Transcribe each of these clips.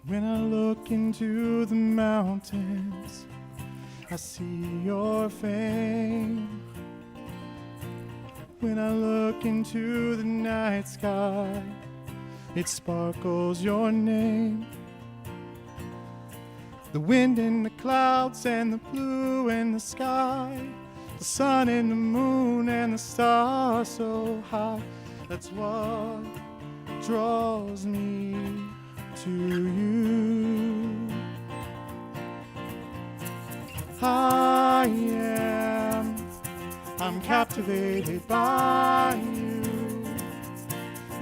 When I look into the mountains, I see your fame. When I look into the night sky, it sparkles your name. The wind and the clouds and the blue and the sky, the sun and the moon and the stars so high, that's what draws me to you. I'm captivated by you.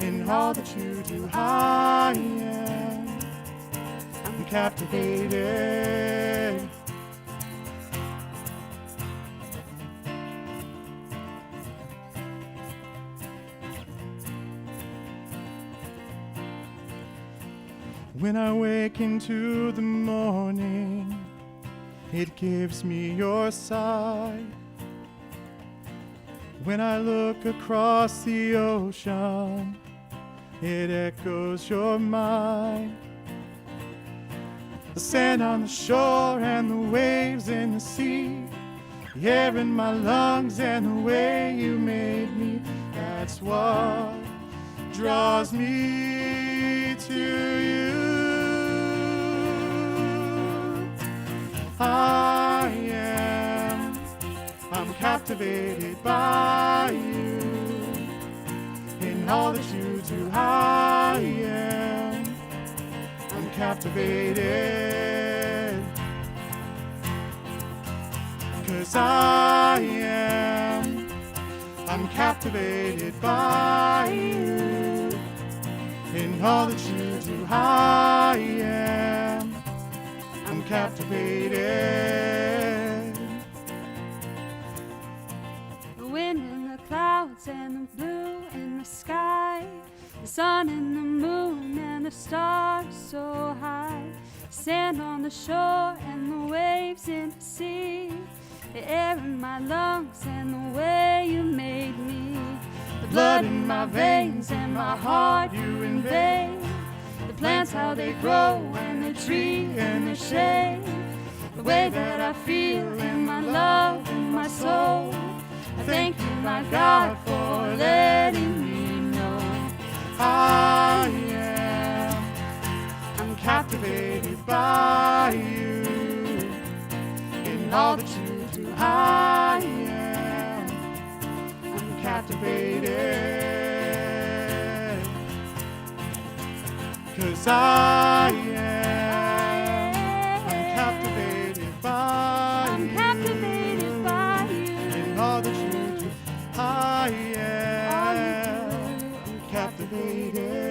In all that you do, I'm captivated. When I wake into the morning, it gives me your side. When I look across the ocean, it echoes your mind. The sand on the shore and the waves in the sea, the air in my lungs and the way you made me, that's what draws me to you. I'm captivated by you. In all that you do, I'm captivated. 'Cause I'm captivated by you. In all that you do, I'm captivated. The wind and the clouds and the blue in the sky, the sun and the moon and the stars so high, sand on the shore and the waves in the sea, the air in my lungs and the way you made me, the blood in my veins and my heart you invade, the plants how they grow and the tree and the shade, the way that I feel in my love and my soul. I thank you, my God, for letting me know I'm captivated by you. In all that you do, I'm captivated. 'Cause I'm captivated by you. I'm captivated by you. In all that you do, I'm captivated.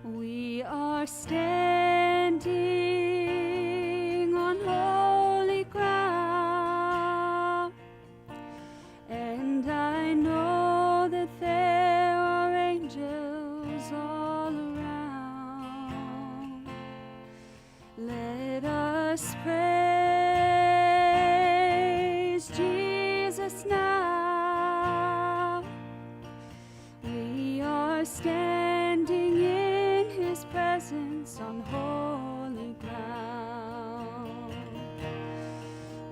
We are standing on holy ground, and I know that there are angels all around. Let us praise Jesus now. We are standing in His presence on holy ground.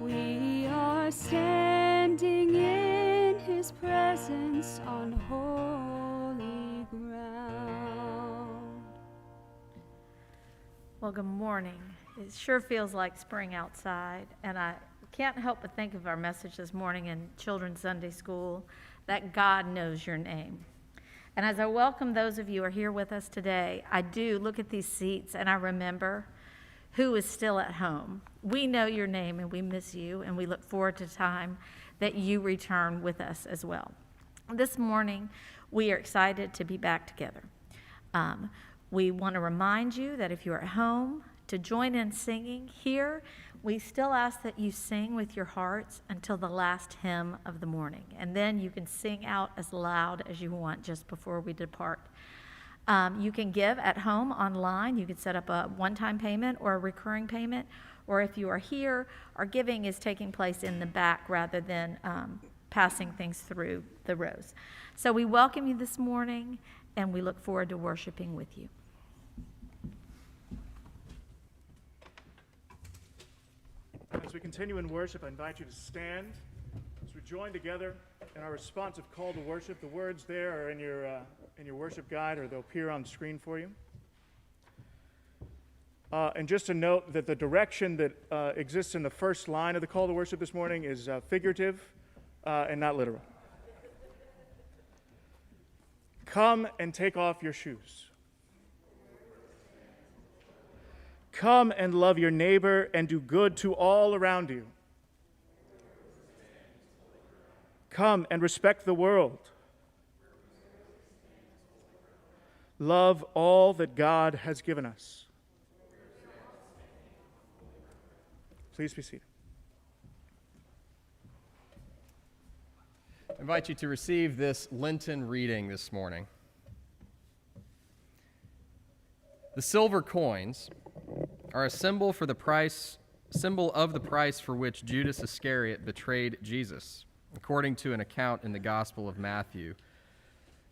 We are standing in His presence on holy ground. Well, good morning. It sure feels like spring outside, and I can't help but think of our message this morning in Children's Sunday School, that God knows your name. And as I welcome those of you who are here with us today, I do look at these seats and I remember who is still at home. We know your name and we miss you, and we look forward to the time that you return with us as well. This morning, we are excited to be back together. We want to remind you that if you're at home, to join in singing here, we still ask that you sing with your hearts until the last hymn of the morning. And then you can sing out as loud as you want just before we depart. You can give at home online. You can set up a one-time payment or a recurring payment. Or if you are here, our giving is taking place in the back rather than passing things through the rows. So we welcome you this morning, and we look forward to worshiping with you. As we continue in worship, I invite you to stand as we join together in our responsive call to worship. The words there are in your worship guide, or they'll appear on the screen for you. And just to note that the direction that exists in the first line of the call to worship this morning is figurative and not literal. Come and take off your shoes. Come and love your neighbor and do good to all around you. Come and respect the world. Love all that God has given us. Please be seated. I invite you to receive this Lenten reading this morning. The silver coins are a symbol of the price for which Judas Iscariot betrayed Jesus, according to an account in the Gospel of Matthew.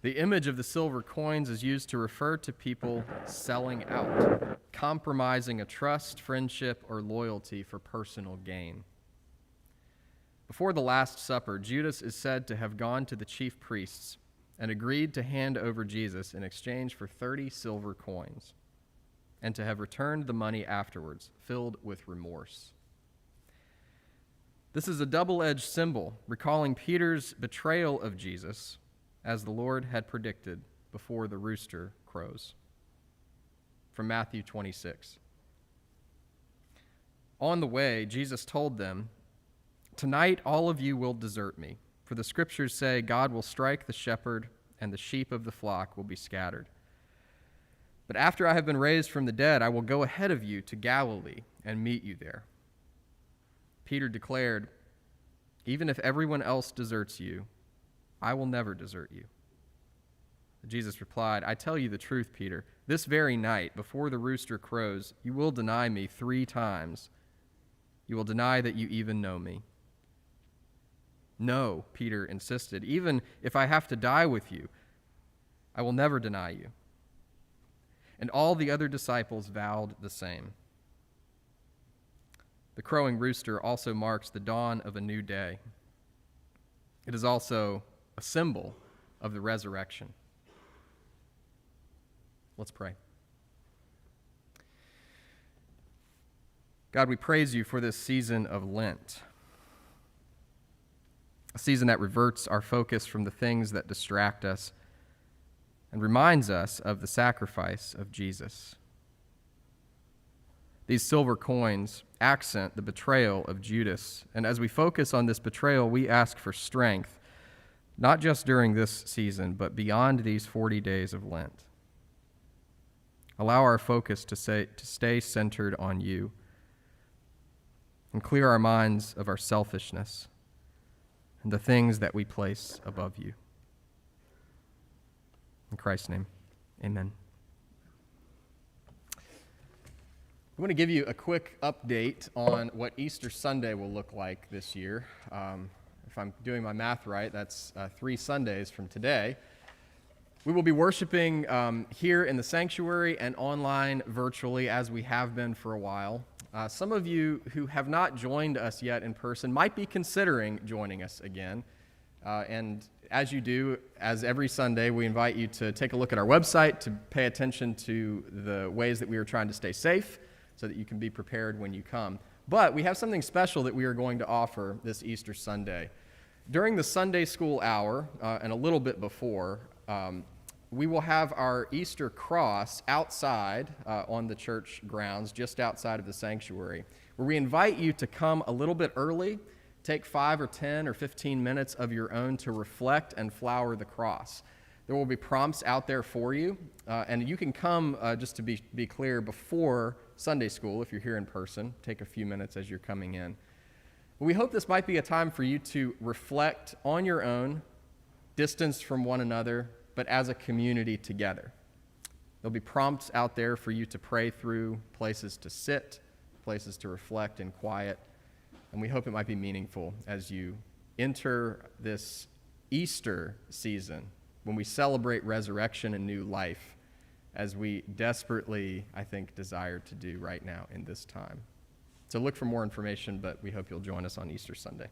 The image of the silver coins is used to refer to people selling out, compromising a trust, friendship, or loyalty for personal gain. Before the Last Supper, Judas is said to have gone to the chief priests and agreed to hand over Jesus in exchange for 30 silver coins, and to have returned the money afterwards, filled with remorse. This is a double-edged symbol, recalling Peter's betrayal of Jesus, as the Lord had predicted before the rooster crows. From Matthew 26. On the way, Jesus told them, "Tonight all of you will desert me, for the scriptures say God will strike the shepherd, and the sheep of the flock will be scattered. But after I have been raised from the dead, I will go ahead of you to Galilee and meet you there." Peter declared, "Even if everyone else deserts you, I will never desert you." Jesus replied, "I tell you the truth, Peter. This very night, before the rooster crows, you will deny me 3 times. You will deny that you even know me." "No," Peter insisted, "even if I have to die with you, I will never deny you." And all the other disciples vowed the same. The crowing rooster also marks the dawn of a new day. It is also a symbol of the resurrection. Let's pray. God, we praise you for this season of Lent, a season that reverts our focus from the things that distract us and reminds us of the sacrifice of Jesus. These silver coins accent the betrayal of Judas, and as we focus on this betrayal, we ask for strength, not just during this season, but beyond these 40 days of Lent. Allow our focus to stay centered on you, and clear our minds of our selfishness and the things that we place above you. In Christ's name, amen. I want to give you a quick update on what Easter Sunday will look like this year. If I'm doing my math right, that's 3 Sundays from today. We will be worshiping here in the sanctuary and online virtually, as we have been for a while. Some of you who have not joined us yet in person might be considering joining us again. And as you do, as every Sunday, we invite you to take a look at our website to pay attention to the ways that we are trying to stay safe so that you can be prepared when you come. But we have something special that we are going to offer this Easter Sunday. During the Sunday school hour and a little bit before, we will have our Easter cross outside on the church grounds, just outside of the sanctuary, where we invite you to come a little bit early, take 5 or 10 or 15 minutes of your own to reflect and flower the cross. There will be prompts out there for you, and you can come, just to be clear, before Sunday school if you're here in person. Take a few minutes as you're coming in. We hope this might be a time for you to reflect on your own, distanced from one another, but as a community together. There'll be prompts out there for you to pray through, places to sit, places to reflect in quiet, and we hope it might be meaningful as you enter this Easter season when we celebrate resurrection and new life, as we desperately, I think, desire to do right now in this time. So look for more information, but we hope you'll join us on Easter Sunday.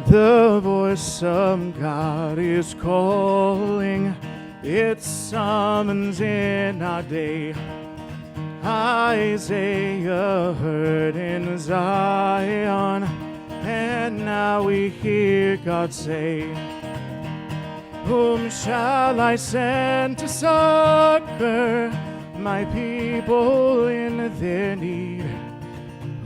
The voice of God is calling, it summons in our day. Isaiah heard in Zion, and now we hear God say, whom shall I send to succor my people in their need?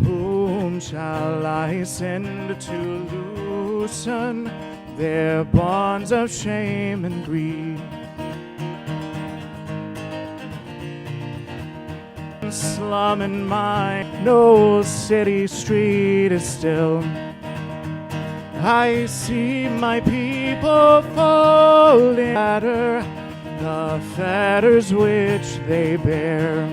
Whom shall I send to loosen their bonds of shame and greed? Slum and mine, no city street is still. I see my people falling under the fetters which they bear.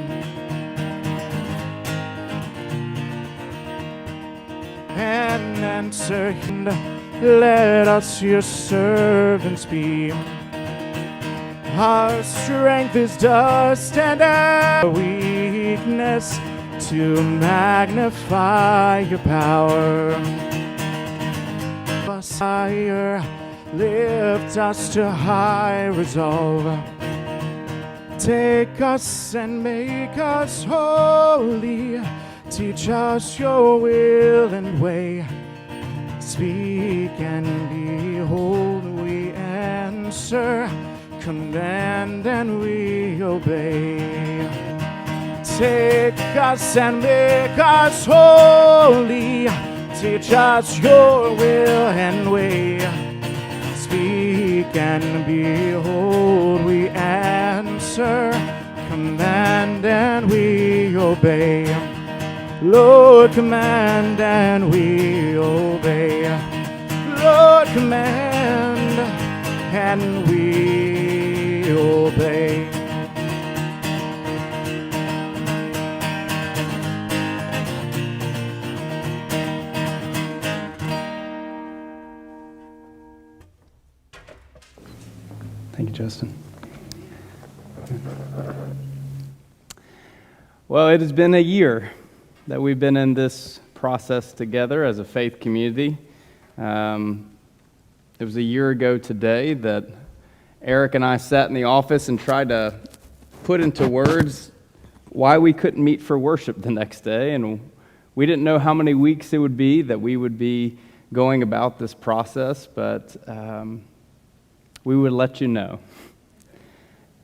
And answer him, let us your servants be. Our strength is dust and our weakness to magnify your power. Messiah, lift us to high resolve. Take us and make us holy. Teach us your will and way. Speak and behold, we answer. Command and we obey. Take us and make us holy. Teach us your will and way. Speak and behold, we answer. Command and we obey. Lord, command and we obey. Lord, command and we obey. Thank you, Justin. Well, it has been a year that we've been in this process together as a faith community. It was a year ago today that Eric and I sat in the office and tried to put into words why we couldn't meet for worship the next day, and we didn't know how many weeks it would be that we would be going about this process, but we would let you know.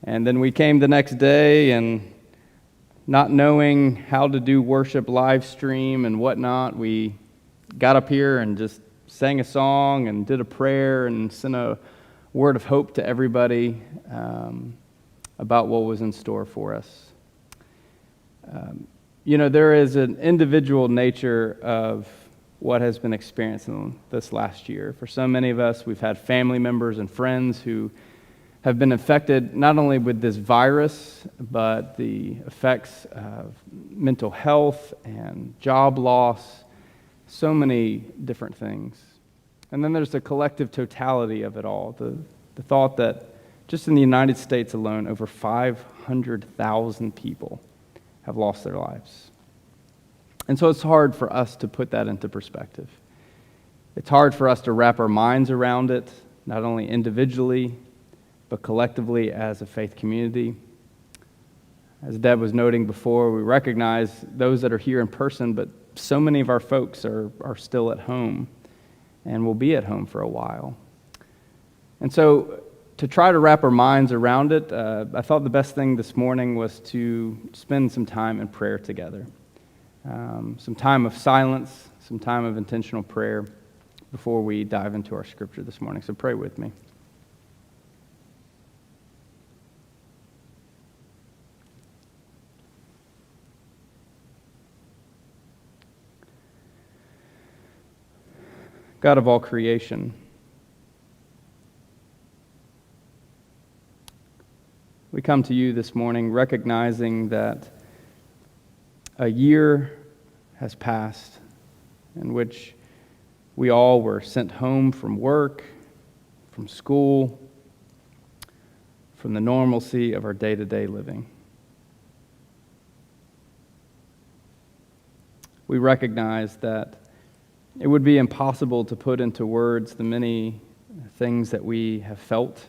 And then we came the next day, and not knowing how to do worship live stream and whatnot, we got up here and just sang a song and did a prayer and sent a word of hope to everybody about what was in store for us. There is an individual nature of what has been experienced in this last year. For so many of us, we've had family members and friends who have been affected not only with this virus, but the effects of mental health and job loss, so many different things. And then there's the collective totality of it all, the thought that just in the United States alone, over 500,000 people have lost their lives. And so it's hard for us to put that into perspective. It's hard for us to wrap our minds around it, not only individually, but collectively as a faith community. As Deb was noting before, we recognize those that are here in person, but so many of our folks are still at home and will be at home for a while. And so to try to wrap our minds around it, I thought the best thing this morning was to spend some time in prayer together. Some time of silence, some time of intentional prayer before we dive into our scripture this morning. So pray with me. God of all creation, we come to you this morning recognizing that a year has passed in which we all were sent home from work, from school, from the normalcy of our day-to-day living. We recognize that it would be impossible to put into words the many things that we have felt,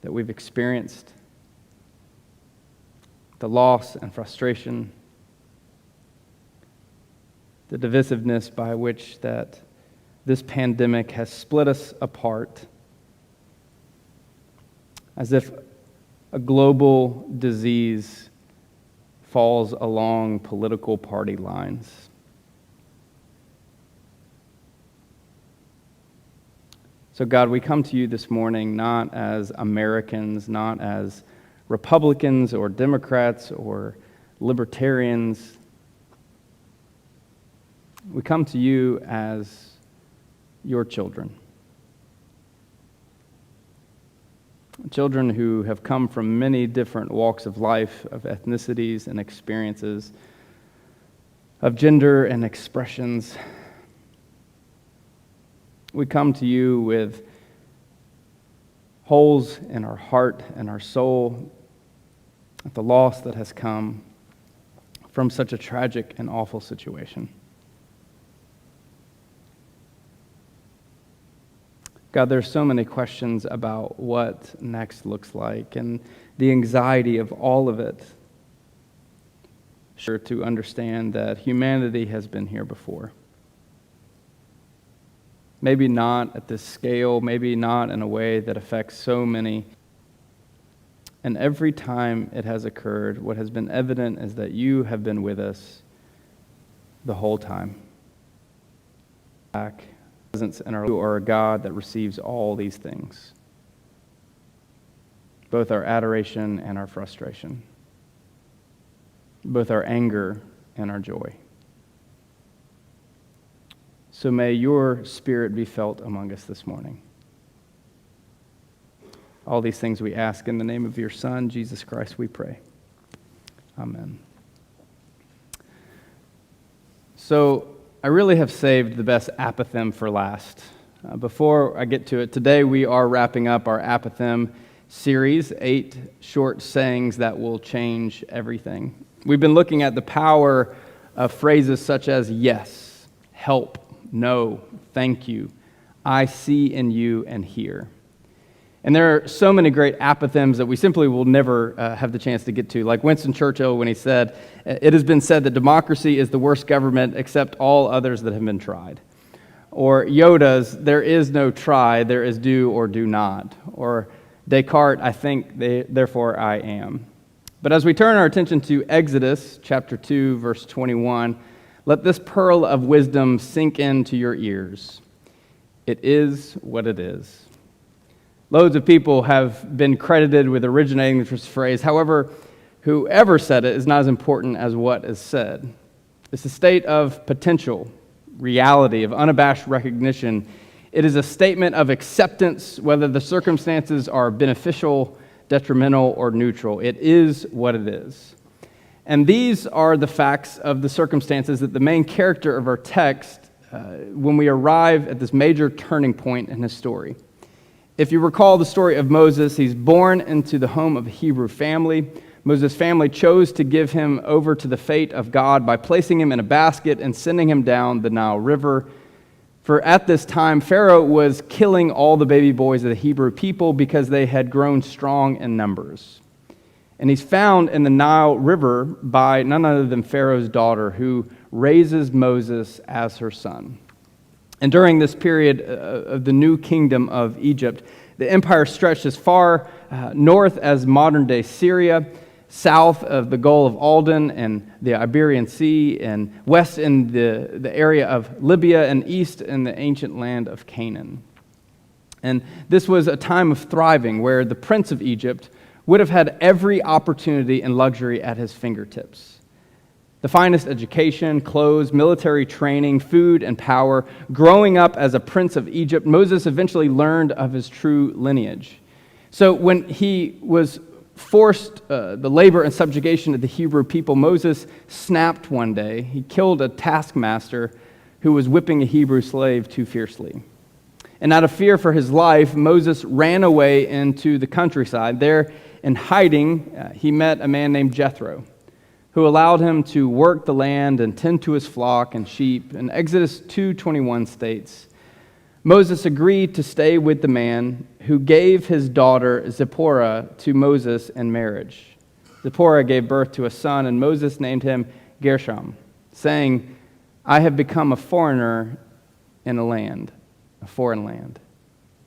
that we've experienced, the loss and frustration, the divisiveness by which that this pandemic has split us apart, as if a global disease falls along political party lines. So God, we come to you this morning not as Americans, not as Republicans or Democrats or libertarians. We come to you as your children. Children who have come from many different walks of life, of ethnicities and experiences, of gender and expressions. We come to you with holes in our heart and our soul at the loss that has come from such a tragic and awful situation. God, there's so many questions about what next looks like and the anxiety of all of it. Sure, to understand that humanity has been here before. Maybe not at this scale, maybe not in a way that affects so many. And every time it has occurred, what has been evident is that you have been with us the whole time. Back, presence in our, you are a God that receives all these things, both our adoration and our frustration, both our anger and our joy. So may your Spirit be felt among us this morning. All these things we ask in the name of your Son, Jesus Christ, we pray. Amen. So I really have saved the best apothem for last. Before I get to it, today we are wrapping up our apothem series, 8 short sayings that will change everything. We've been looking at the power of phrases such as yes, help, no, thank you, I see in you and hear. And there are so many great apothegms that we simply will never have the chance to get to. Like Winston Churchill when he said, "It has been said that democracy is the worst government except all others that have been tried." Or Yoda's, "There is no try, there is do or do not." Or Descartes, "I think, therefore I am." But as we turn our attention to Exodus chapter 2, verse 21, let this pearl of wisdom sink into your ears. It is what it is. Loads of people have been credited with originating this phrase. However, whoever said it is not as important as what is said. It's a state of potential, reality, of unabashed recognition. It is a statement of acceptance, whether the circumstances are beneficial, detrimental, or neutral. It is what it is. And these are the facts of the circumstances that the main character of our text, when we arrive at this major turning point in his story. If you recall the story of Moses, he's born into the home of a Hebrew family, Moses' family chose to give him over to the fate of God by placing him in a basket and sending him down the Nile River. For at this time, Pharaoh was killing all the baby boys of the Hebrew people because they had grown strong in numbers. And he's found in the Nile River by none other than Pharaoh's daughter, who raises Moses as her son. And during this period of the new kingdom of Egypt, the empire stretched as far north as modern-day Syria, south of the Gulf of Aden and the Iberian Sea, and west in the area of Libya, and east in the ancient land of Canaan. And this was a time of thriving where the prince of Egypt would have had every opportunity and luxury at his fingertips. The finest education, clothes, military training, food, and power. Growing up as a prince of Egypt, Moses eventually learned of his true lineage. So when he was forced the labor and subjugation of the Hebrew people, Moses snapped one day. He killed a taskmaster who was whipping a Hebrew slave too fiercely. And out of fear for his life, Moses ran away into the countryside. There, in hiding, he met a man named Jethro, who allowed him to work the land and tend to his flock and sheep. And Exodus 2:21 states, Moses agreed to stay with the man who gave his daughter Zipporah to Moses in marriage. Zipporah gave birth to a son, and Moses named him Gershom, saying, I have become a foreigner in a foreign land.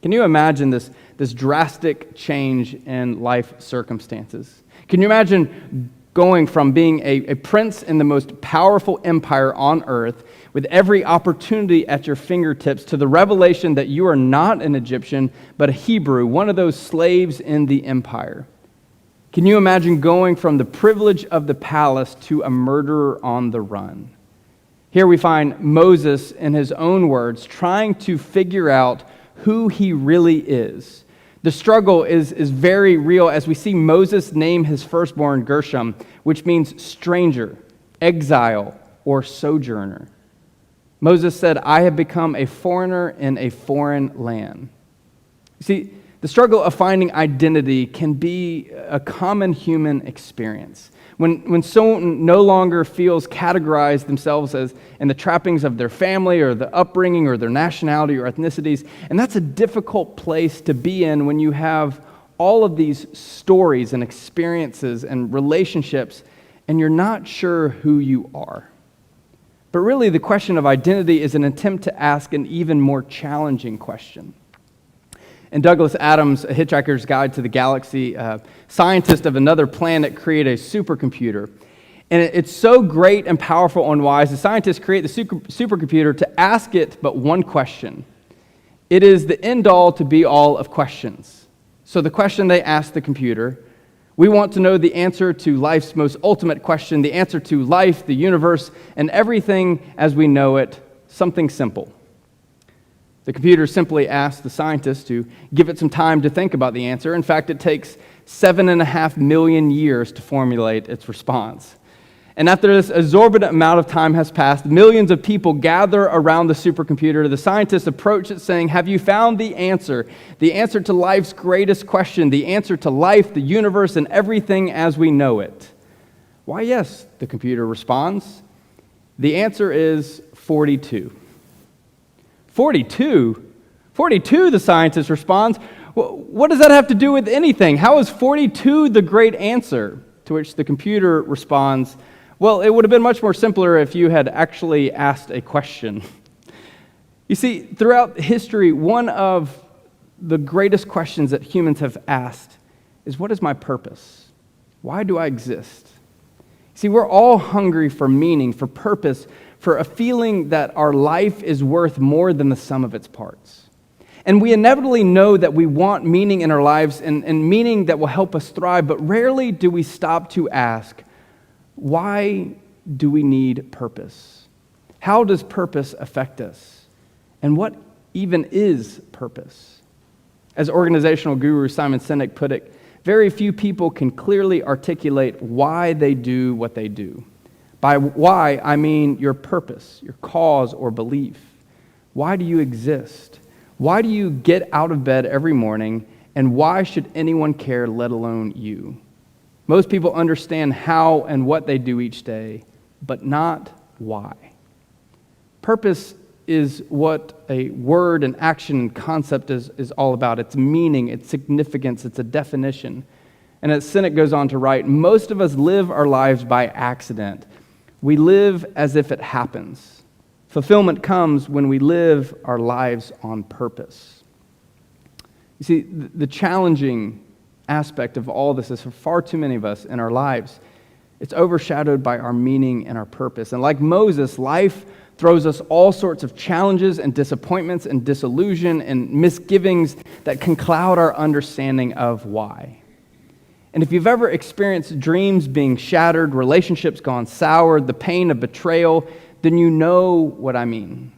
Can you imagine this drastic change in life circumstances? Can you imagine going from being a prince in the most powerful empire on earth with every opportunity at your fingertips to the revelation that you are not an Egyptian, but a Hebrew, one of those slaves in the empire? Can you imagine going from the privilege of the palace to a murderer on the run? Here we find Moses, in his own words, trying to figure out who he really is. The struggle is very real as we see Moses name his firstborn Gershom, which means stranger, exile, or sojourner. Moses said, I have become a foreigner in a foreign land. You see, the struggle of finding identity can be a common human experience. When someone no longer feels categorized themselves as in the trappings of their family or the upbringing or their nationality or ethnicities, and that's a difficult place to be in when you have all of these stories and experiences and relationships and you're not sure who you are. But really, the question of identity is an attempt to ask an even more challenging question. In Douglas Adams' A Hitchhiker's Guide to the Galaxy, scientists of another planet create a supercomputer. And it's so great and powerful and wise, the scientists create the supercomputer to ask it but one question. It is the end-all to be-all of questions. So the question they ask the computer, we want to know the answer to life's most ultimate question, the answer to life, the universe, and everything as we know it, something simple. The computer simply asks the scientist to give it some time to think about the answer. In fact, it takes 7.5 million years to formulate its response. And after this exorbitant amount of time has passed, millions of people gather around the supercomputer. The scientists approach it saying, have you found the answer to life's greatest question, the answer to life, the universe, and everything as we know it? Why, yes, the computer responds. The answer is 42. 42? 42, the scientist responds. What does that have to do with anything? How is 42 the great answer? To which the computer responds, well, it would have been much more simpler if you had actually asked a question. You see, throughout history, one of the greatest questions that humans have asked is, what is my purpose? Why do I exist? See, we're all hungry for meaning, for purpose, for a feeling that our life is worth more than the sum of its parts. And we inevitably know that we want meaning in our lives and meaning that will help us thrive, but rarely do we stop to ask, why do we need purpose? How does purpose affect us? And what even is purpose? As organizational guru Simon Sinek put it, very few people can clearly articulate why they do what they do. By why, I mean your purpose, your cause or belief. Why do you exist? Why do you get out of bed every morning, and why should anyone care, let alone you? Most people understand how and what they do each day, but not why. Purpose is what a word and action and concept is all about. It's meaning, it's significance, it's a definition. And as Sinek goes on to write, most of us live our lives by accident. We live as if it happens. Fulfillment comes when we live our lives on purpose. You see, the challenging aspect of all this is for far too many of us in our lives, it's overshadowed by our meaning and our purpose. And like Moses, life throws us all sorts of challenges and disappointments and disillusion and misgivings that can cloud our understanding of why. And if you've ever experienced dreams being shattered, relationships gone sour, the pain of betrayal, then you know what I mean.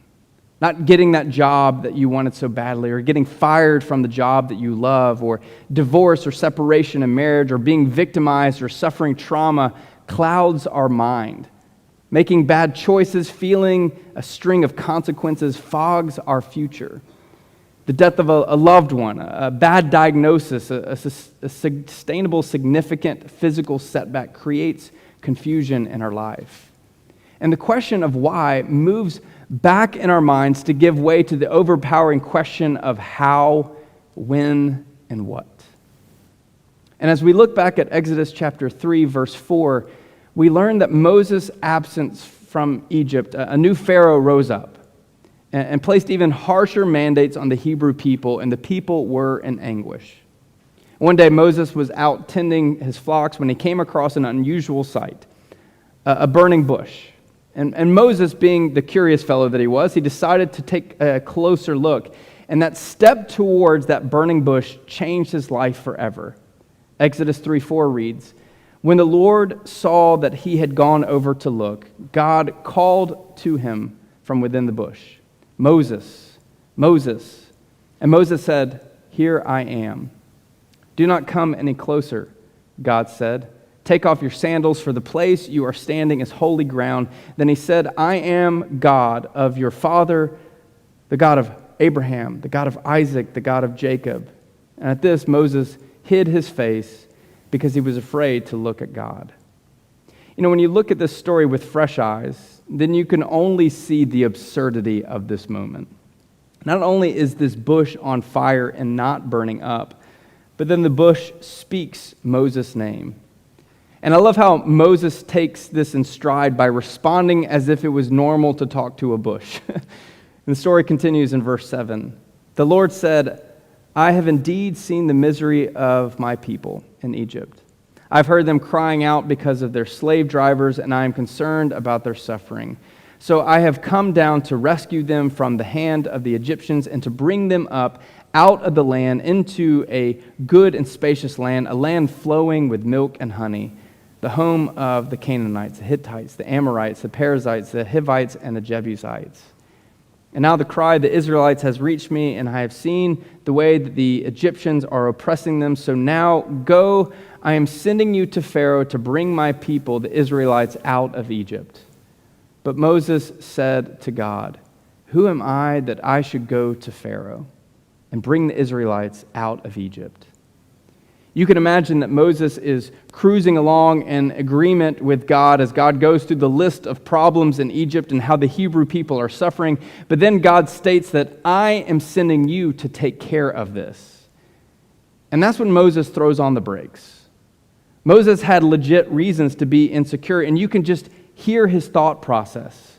Not getting that job that you wanted so badly, or getting fired from the job that you love, or divorce or separation in marriage, or being victimized or suffering trauma clouds our mind. Making bad choices, feeling a string of consequences fogs our future. The death of a loved one, a bad diagnosis, a sustainable, significant physical setback creates confusion in our life. And the question of why moves back in our minds to give way to the overpowering question of how, when, and what. And as we look back at Exodus chapter 3, verse 4, we learn that Moses' absence from Egypt, a new Pharaoh rose up and placed even harsher mandates on the Hebrew people, and the people were in anguish. One day, Moses was out tending his flocks when he came across an unusual sight, a burning bush. And Moses, being the curious fellow that he was, he decided to take a closer look. And that step towards that burning bush changed his life forever. Exodus 3:4 reads, "When the Lord saw that he had gone over to look, God called to him from within the bush, 'Moses, Moses.' And Moses said, 'Here I am.' 'Do not come any closer,' God said. 'Take off your sandals, for the place you are standing is holy ground.' Then he said, 'I am God of your father, the God of Abraham, the God of Isaac, the God of Jacob.' And at this, Moses hid his face because he was afraid to look at God." You know, when you look at this story with fresh eyes, then you can only see the absurdity of this moment. Not only is this bush on fire and not burning up, but then the bush speaks Moses' name. And I love how Moses takes this in stride by responding as if it was normal to talk to a bush. And the story continues in verse 7. "The Lord said, 'I have indeed seen the misery of my people in Egypt. I've heard them crying out because of their slave drivers, and I am concerned about their suffering. So I have come down to rescue them from the hand of the Egyptians and to bring them up out of the land into a good and spacious land, a land flowing with milk and honey, the home of the Canaanites, the Hittites, the Amorites, the Perizzites, the Hivites, and the Jebusites. And now the cry of the Israelites has reached me, and I have seen the way that the Egyptians are oppressing them. So now go, I am sending you to Pharaoh to bring my people, the Israelites, out of Egypt.' But Moses said to God, 'Who am I that I should go to Pharaoh and bring the Israelites out of Egypt?'" You can imagine that Moses is cruising along in agreement with God as God goes through the list of problems in Egypt and how the Hebrew people are suffering. But then God states that I am sending you to take care of this. And that's when Moses throws on the brakes. Moses had legit reasons to be insecure, and you can just hear his thought process.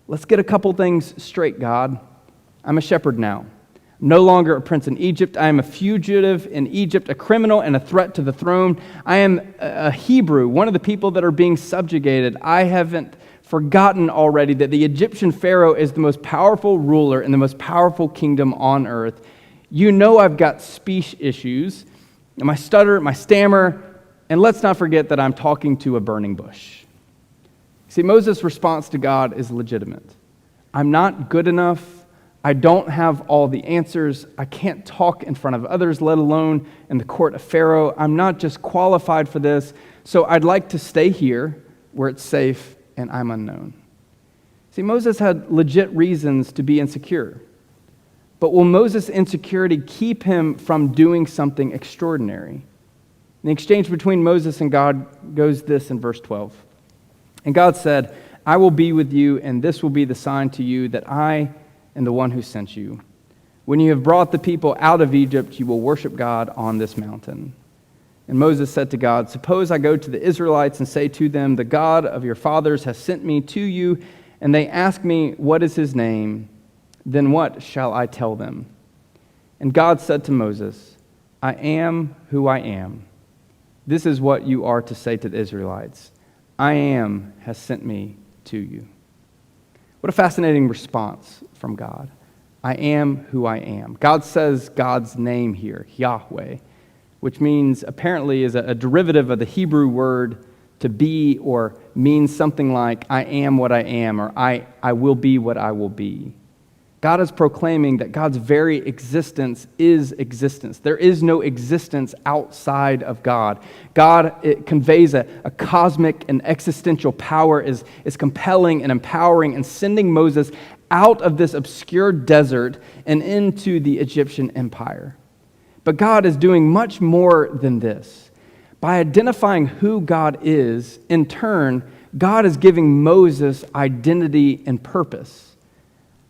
Let's get a couple things straight, God. I'm a shepherd now. No longer a prince in Egypt. I am a fugitive in Egypt, a criminal and a threat to the throne. I am a Hebrew, one of the people that are being subjugated. I haven't forgotten already that the Egyptian Pharaoh is the most powerful ruler in the most powerful kingdom on earth. You know I've got speech issues, my stutter, my stammer, and let's not forget that I'm talking to a burning bush. See, Moses' response to God is legitimate. I'm not good enough. I don't have all the answers. I can't talk in front of others, let alone in the court of Pharaoh. I'm not just qualified for this, so I'd like to stay here where it's safe and I'm unknown. See, Moses had legit reasons to be insecure. But will Moses' insecurity keep him from doing something extraordinary? The exchange between Moses and God goes this in verse 12. And God said, I will be with you, and this will be the sign to you that I am the one who sent you. When you have brought the people out of Egypt, you will worship God on this mountain. And Moses said to God, suppose I go to the Israelites and say to them, the God of your fathers has sent me to you, and they ask me, what is his name? Then what shall I tell them? And God said to Moses, I am who I am. This is what you are to say to the Israelites. I am has sent me to you. What a fascinating response from God. I am who I am. God says God's name here, Yahweh, which means apparently is a derivative of the Hebrew word to be, or means something like I am what I am, or I will be what I will be. God is proclaiming that God's very existence is existence. There is no existence outside of God. God, it conveys a cosmic and existential power, is compelling and empowering and sending Moses out of this obscure desert and into the Egyptian empire. But God is doing much more than this. By identifying who God is, in turn, God is giving Moses identity and purpose.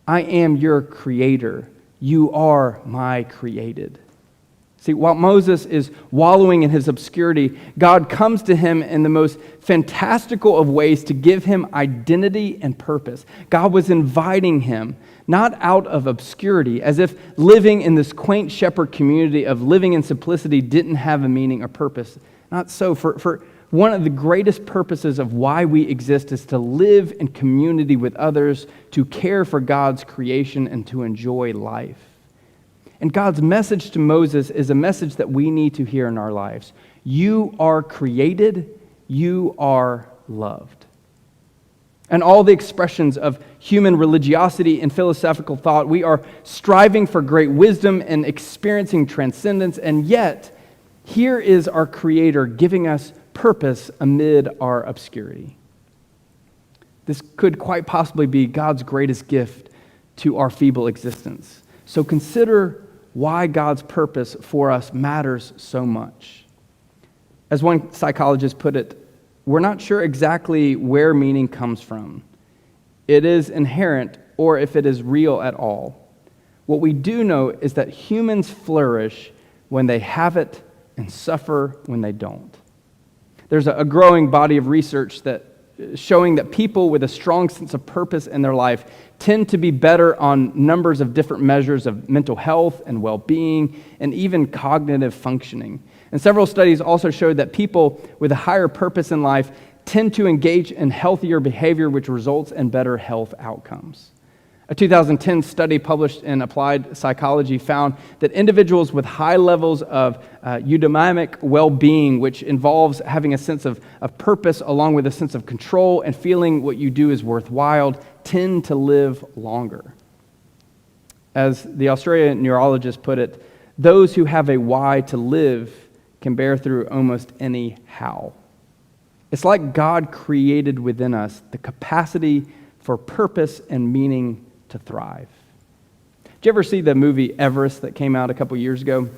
I am your creator. You are my created. See, while Moses is wallowing in his obscurity, God comes to him in the most fantastical of ways to give him identity and purpose. God was inviting him, not out of obscurity, as if living in this quaint shepherd community of living in simplicity didn't have a meaning or purpose. Not so. For one of the greatest purposes of why we exist is to live in community with others, to care for God's creation, and to enjoy life. And God's message to Moses is a message that we need to hear in our lives. You are created, you are loved. And all the expressions of human religiosity and philosophical thought, we are striving for great wisdom and experiencing transcendence, and yet, here is our Creator giving us purpose amid our obscurity. This could quite possibly be God's greatest gift to our feeble existence. So consider why God's purpose for us matters so much. As one psychologist put it, we're not sure exactly where meaning comes from. It is inherent, or if it is real at all. What we do know is that humans flourish when they have it and suffer when they don't. There's a growing body of research that showing that people with a strong sense of purpose in their life tend to be better on numbers of different measures of mental health and well-being and even cognitive functioning. And several studies also showed that people with a higher purpose in life tend to engage in healthier behavior, which results in better health outcomes. A 2010 study published in Applied Psychology found that individuals with high levels of eudaimonic well-being, which involves having a sense of purpose along with a sense of control and feeling what you do is worthwhile, tend to live longer. As the Australian neurologist put it, those who have a why to live can bear through almost any how. It's like God created within us the capacity for purpose and meaning to thrive. Did you ever see the movie Everest that came out a couple years ago?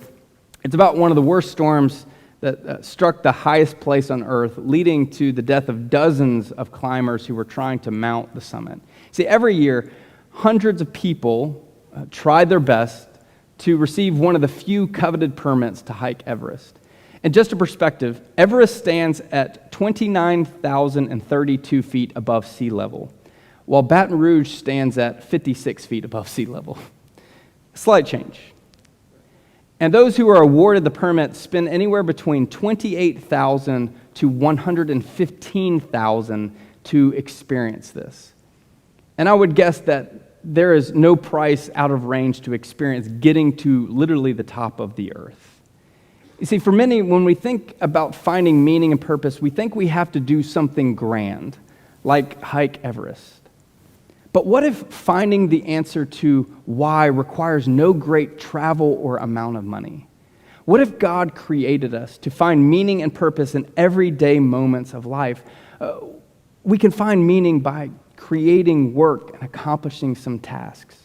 It's about one of the worst storms that struck the highest place on Earth, leading to the death of dozens of climbers who were trying to mount the summit. See, every year, hundreds of people try their best to receive one of the few coveted permits to hike Everest. And just a perspective, Everest stands at 29,032 feet above sea level, while Baton Rouge stands at 56 feet above sea level. Slight change. And those who are awarded the permit spend anywhere between $28,000 to $115,000 to experience this. And I would guess that there is no price out of range to experience getting to literally the top of the earth. You see, for many, when we think about finding meaning and purpose, we think we have to do something grand, like hike Everest. But what if finding the answer to why requires no great travel or amount of money? What if God created us to find meaning and purpose in everyday moments of life? We can find meaning by creating work and accomplishing some tasks.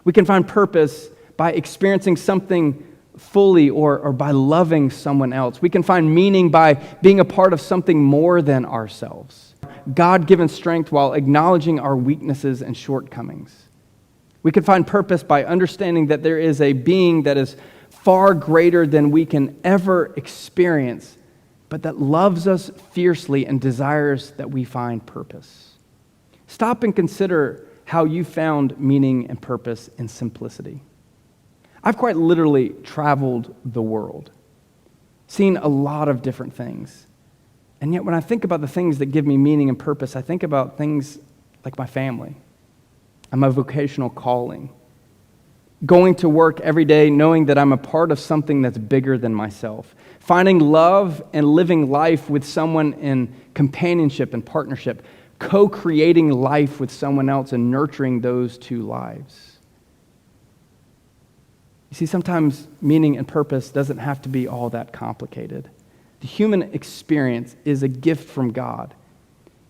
We can find purpose by experiencing something fully or by loving someone else. We can find meaning by being a part of something more than ourselves. God-given strength while acknowledging our weaknesses and shortcomings. We can find purpose by understanding that there is a being that is far greater than we can ever experience, but that loves us fiercely and desires that we find purpose. Stop and consider how you found meaning and purpose in simplicity. I've quite literally traveled the world, seen a lot of different things. And yet when I think about the things that give me meaning and purpose, I think about things like my family and my vocational calling. Going to work every day knowing that I'm a part of something that's bigger than myself. Finding love and living life with someone in companionship and partnership. Co-creating life with someone else and nurturing those two lives. You see, sometimes meaning and purpose doesn't have to be all that complicated. The human experience is a gift from God.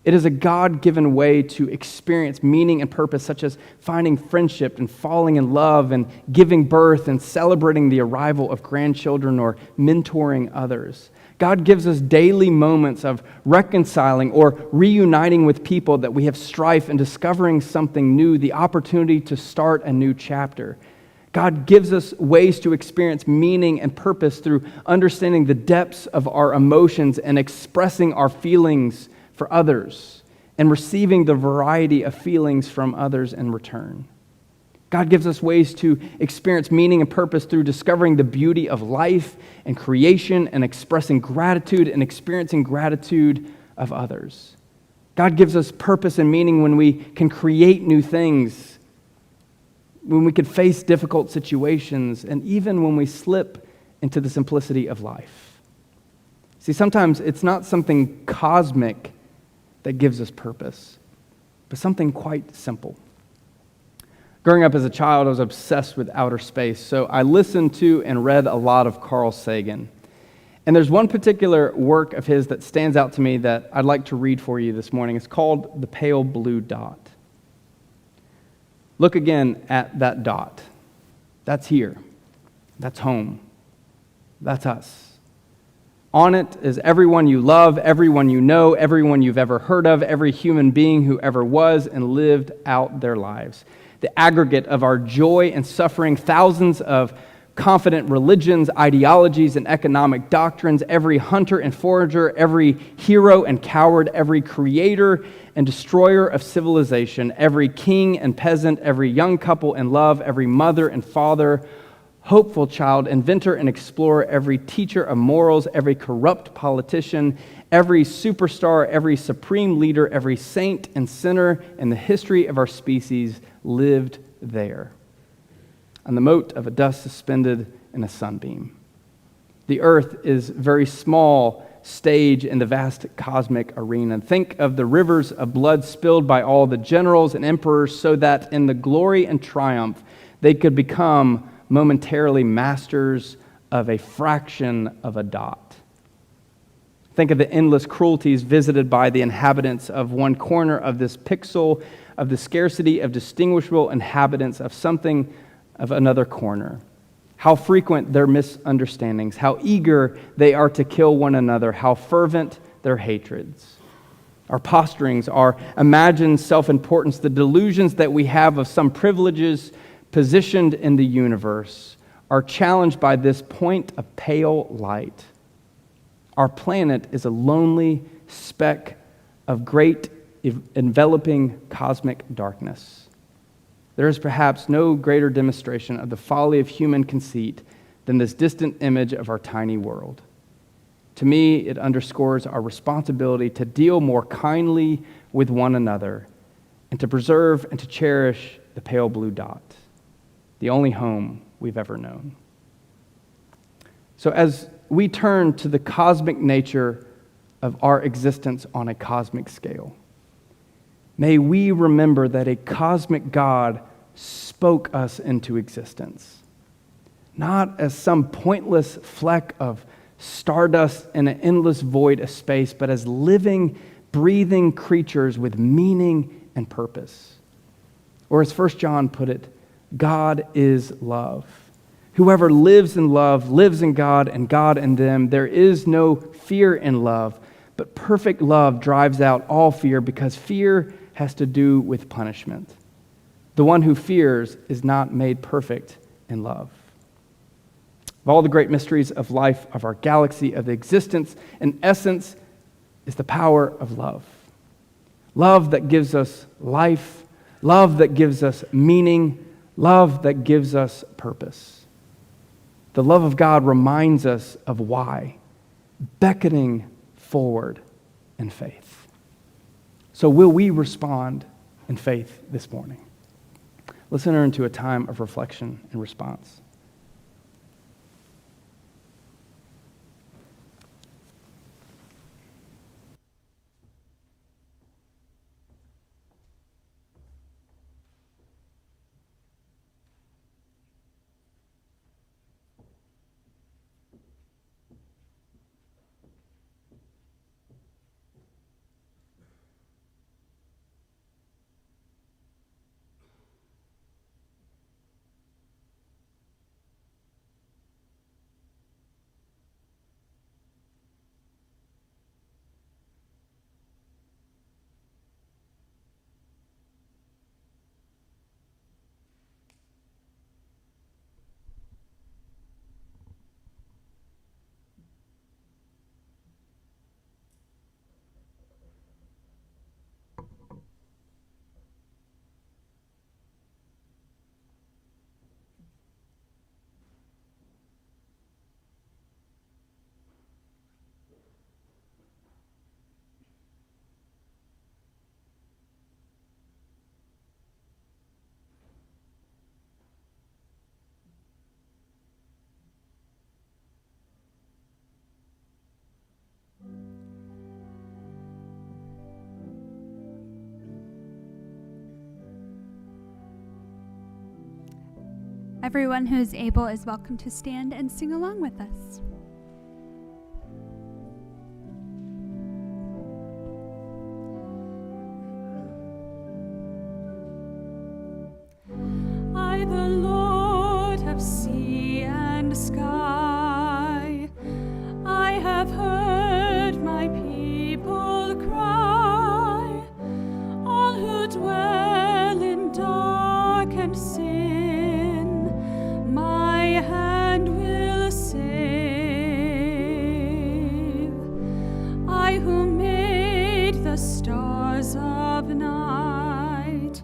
It is a God-given way to experience meaning and purpose, such as finding friendship and falling in love and giving birth and celebrating the arrival of grandchildren or mentoring others. God gives us daily moments of reconciling or reuniting with people that we have strife and discovering something new, the opportunity to start a new chapter. God gives us ways to experience meaning and purpose through understanding the depths of our emotions and expressing our feelings for others and receiving the variety of feelings from others in return. God gives us ways to experience meaning and purpose through discovering the beauty of life and creation and expressing gratitude and experiencing gratitude of others. God gives us purpose and meaning when we can create new things, when we can face difficult situations, and even when we slip into the simplicity of life. See, sometimes it's not something cosmic that gives us purpose, but something quite simple. Growing up as a child, I was obsessed with outer space, so I listened to and read a lot of Carl Sagan. And there's one particular work of his that stands out to me that I'd like to read for you this morning. It's called The Pale Blue Dot. Look again at that dot. That's here. That's home. That's us. On it is everyone you love, everyone you know, everyone you've ever heard of, every human being who ever was and lived out their lives. The aggregate of our joy and suffering, thousands of confident religions, ideologies, and economic doctrines, every hunter and forager, every hero and coward, every creator and destroyer of civilization, every king and peasant, every young couple in love, every mother and father, hopeful child, inventor and explorer, every teacher of morals, every corrupt politician, every superstar, every supreme leader, every saint and sinner in the history of our species lived there, on the mote of a dust suspended in a sunbeam. The earth is a very small stage in the vast cosmic arena. Think of the rivers of blood spilled by all the generals and emperors so that in the glory and triumph they could become momentarily masters of a fraction of a dot. Think of the endless cruelties visited by the inhabitants of one corner of this pixel, of the scarcity of distinguishable inhabitants of something of another corner. How frequent their misunderstandings, how eager they are to kill one another, how fervent their hatreds. Our posturings, our imagined self-importance, the delusions that we have of some privileges positioned in the universe are challenged by this point of pale light. Our planet is a lonely speck of great enveloping cosmic darkness. There is perhaps no greater demonstration of the folly of human conceit than this distant image of our tiny world. To me, it underscores our responsibility to deal more kindly with one another and to preserve and to cherish the pale blue dot, the only home we've ever known. So as we turn to the cosmic nature of our existence on a cosmic scale, may we remember that a cosmic God spoke us into existence, not as some pointless fleck of stardust in an endless void of space, but as living, breathing creatures with meaning and purpose. Or as 1 John put it, God is love. Whoever lives in love lives in God and God in them. There is no fear in love, but perfect love drives out all fear because fear has to do with punishment. The one who fears is not made perfect in love. Of all the great mysteries of life, of our galaxy, of the existence and essence is the power of love. Love that gives us life, love that gives us meaning, love that gives us purpose. The love of God reminds us of why, beckoning forward in faith. So will we respond in faith this morning? Let's enter into a time of reflection and response. Everyone who is able is welcome to stand and sing along with us. I, the Lord, have sea and sky. I have heard my people cry, all who dwell in dark and sin. My hand will save. I who made the stars of night,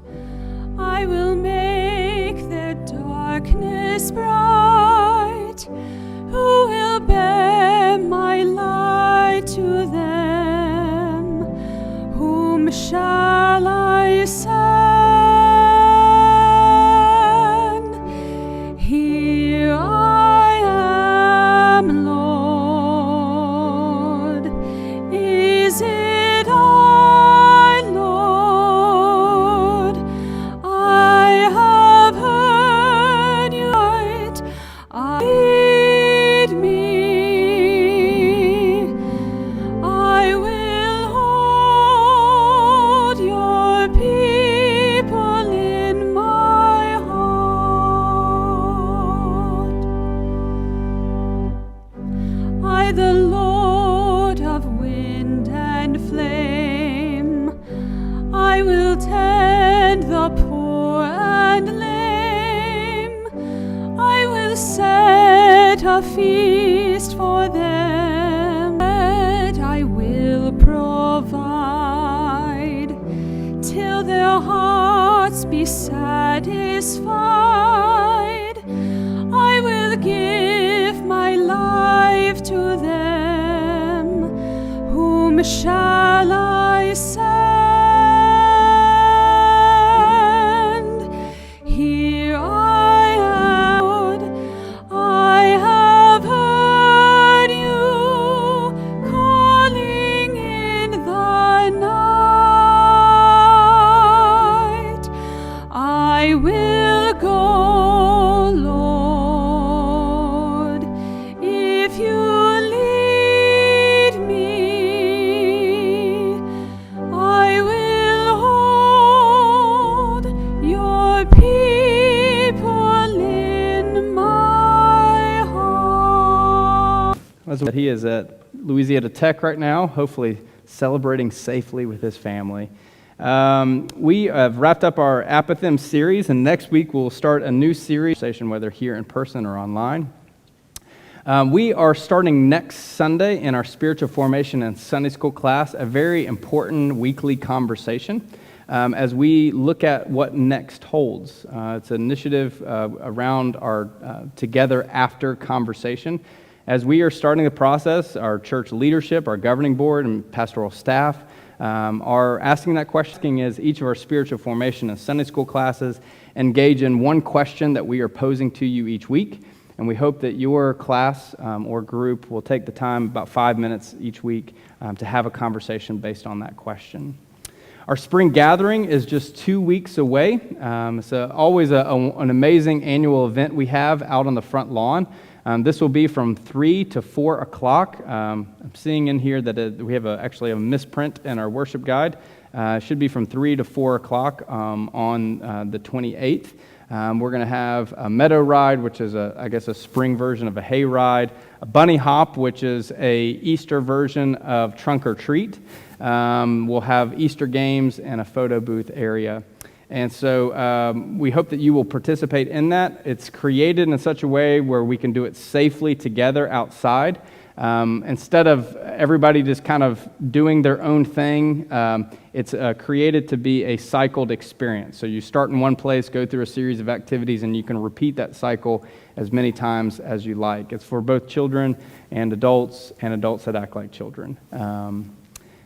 I will make their darkness bright. Who will bear my light to them? Whom shall I send? Here I am, Lord. Is it I, Lord? I have heard you right. Lead me. I will hold your people in my heart. I, the Lord of wind and flame, I will tend the poor and lame. I will set a feast for them, and I will provide till their hearts be satisfied. I will give my life to them. Whom shall I send? Here I am, Lord. I have heard you calling in the night. I will go, Lord, if you lead me. He is at Louisiana Tech right now, hopefully celebrating safely with his family. We have wrapped up our Apathem series, and next week we'll start a new series, whether here in person or online. We are starting next Sunday in our spiritual formation and Sunday school class, a very important weekly conversation as we look at what next holds. It's an initiative around our Together After conversation. As we are starting the process, our church leadership, our governing board, and pastoral staff are asking that question as each of our spiritual formation and Sunday school classes engage in one question that we are posing to you each week. And we hope that your class or group will take the time, about 5 minutes each week, to have a conversation based on that question. Our spring gathering is just 2 weeks away. It's always an amazing annual event we have out on the front lawn. This will be from 3 to 4 o'clock. I'm seeing in here that we have actually a misprint in our worship guide. It should be from 3 to 4 o'clock on the 28th. We're going to have a meadow ride, which is, a spring version of a hay ride, a bunny hop, which is a Easter version of trunk or treat. We'll have Easter games and a photo booth area. And so we hope that you will participate in that. It's created in such a way where we can do it safely together outside. Instead of everybody just kind of doing their own thing, it's created to be a cycled experience. So you start in one place, go through a series of activities, and you can repeat that cycle as many times as you like. It's for both children and adults that act like children.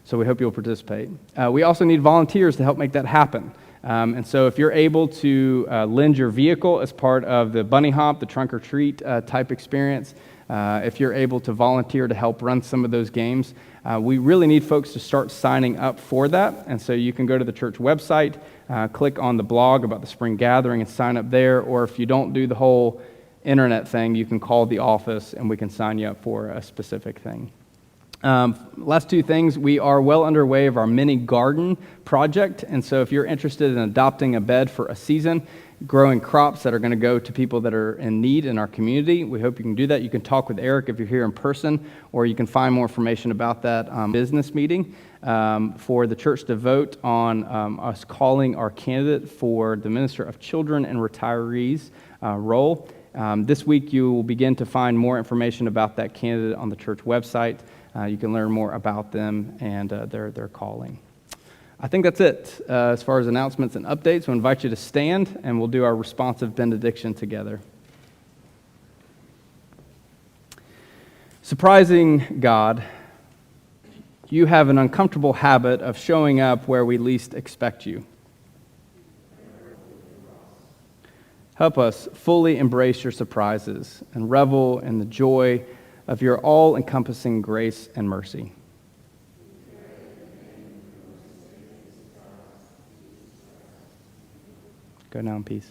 So we hope you'll participate. We also need volunteers to help make that happen. And so if you're able to lend your vehicle as part of the bunny hop, the trunk or treat type experience, if you're able to volunteer to help run some of those games, we really need folks to start signing up for that. And so you can go to the church website, click on the blog about the spring gathering and sign up there. Or if you don't do the whole internet thing, you can call the office and we can sign you up for a specific thing. Last two things, we are well underway of our mini garden project. And so if you're interested in adopting a bed for a season, growing crops that are going to go to people that are in need in our community, we hope you can do that. You can talk with Eric if you're here in person, or you can find more information about that business meeting for the church to vote on us calling our candidate for the Minister of Children and Retirees role. This week you will begin to find more information about that candidate on the church website. You can learn more about them and their calling. I think that's it as far as announcements and updates. We'll invite you to stand, and we'll do our responsive benediction together. Surprising God, you have an uncomfortable habit of showing up where we least expect you. Help us fully embrace your surprises and revel in the joy of your all-encompassing grace and mercy. Go now in peace.